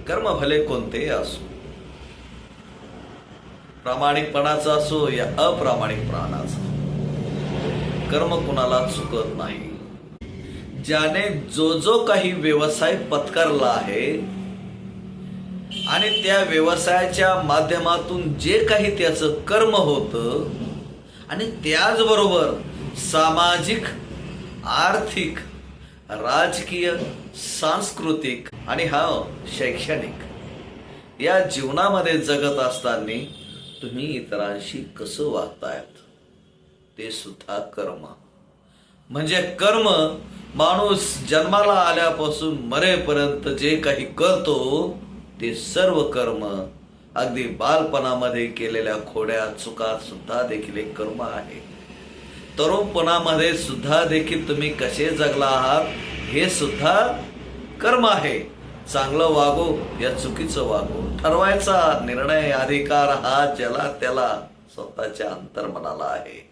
कर्म भले कोणतेही असो, प्रामाणिकपणाचा असो या अप्रामाणिकपणाचा, कर्म कुणाला चुकत नाही. ज्याने जो जो काही व्यवसाय पत्करला आहे आणि त्या व्यवसायाच्या माध्यमातून जे काही त्याचं कर्म होतं आणि त्याचबरोबर सामाजिक, आर्थिक, राजकीय, सांस्कृतिक आणि शैक्षणिक या जीवनामध्ये जगत असताना तुम्ही इतरांशी कसं वागतायत ते सुद्धा कर्म. म्हणजे कर्म माणूस जन्माला आल्यापासून मरेपर्यंत जे काही करतो ते सर्व कर्म, अगदी बालपणामध्ये केलेल्या खोड्या चुका सुद्धा देखील एक कर्म आहे. तरुणपणामध्ये सुद्धा देखील तुम्ही कसे जगला आहात हे सुद्धा कर्म आहे. चांगलं वागो या चुकीचं वागो, ठरवायचा निर्णय अधिकार हा ज्याला त्याला स्वतःच्या अंतर्मनाला आहे.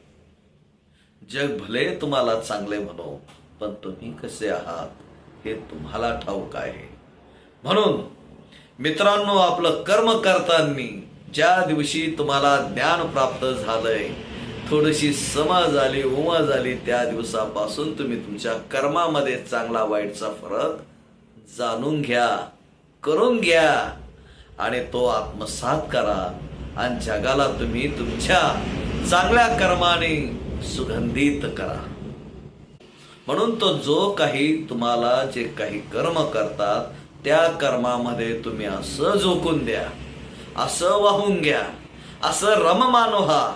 जग भले तुम्हाला चांगले म्हणो, पण तुम्ही कसे आहात हे तुम्हाला ठाऊक आहे. म्हणून मित्रांनो, आपलं कर्म करताना ज्या दिवशी तुम्हाला ज्ञान प्राप्त झालंय, थोडीशी समज आली, उमज आली, त्या दिवसापासून तुम्ही तुमच्या कर्मामध्ये चांगला वाईटचा फरक जाणून घ्या, करून घ्या आणि तो आत्मसात करा आणि जगाला तुम्ही तुमच्या चांगल्या कर्माने सुगंधित करा. म्हणून तो जो काही तुम्हाला जे काही कर्म करतात त्या कर्मामध्ये तुम्ही असं झोकून द्या, असं वाहून घ्या, असं रममान व्हा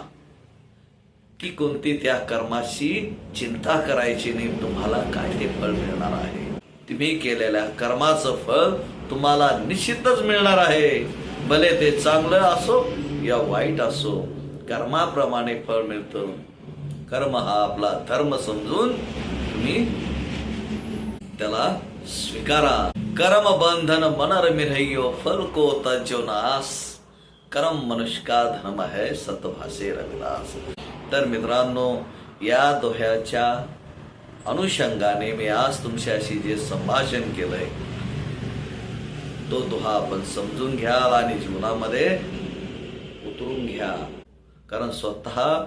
की कोणती त्या कर्माची चिंता करायची नाही. तुम्हाला काय ते फळ मिळणार आहे. तुम्ही केलेल्या कर्माचं फळ तुम्हाला निश्चितच मिळणार आहे. भले ते चांगलं असो या वाईट असो, कर्माप्रमाणे फळ मिळतं. कर्म हा आपला धर्म समजून तुम्ही त्याला स्वीकारा. कर्म बंधन मनर मिरहियो फल को तज्जो नास, कर्म मनुष्य का धर्म है सतभाषे रविदास. तर मित्रांनो, या दोह्याच्या अनुषंगाने मी आज तुमच्याशी जे संभाषण केलंय तो दोहा आपण समजून घ्या आणि जीवनामध्ये उतरून घ्या. कारण स्वतःच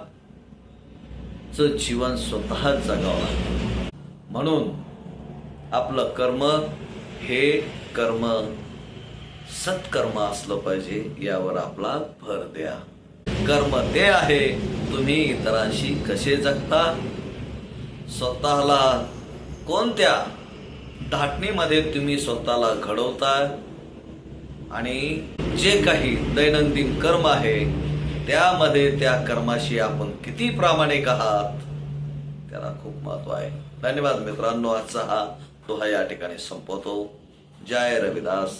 जीवन स्वतः जगावं लागतं. म्हणून आपलं कर्म हे कर्म सत्कर्म असलं पाहिजे, यावर आपला भर द्या. कर्म ते आहे तुम्ही इतरांशी कसे जगता, स्वतःला कोणत्या धाटणीमध्ये तुम्ही स्वतःला घडवता आणि जे काही दैनंदिन कर्म आहे त्यामध्ये त्या कर्माशी आपण किती प्रामाणिक आहात त्याला खूप महत्व आहे. धन्यवाद मित्रांनो. आजचा हा दोहा या ठिकाणी संपवतो. जय रविदास.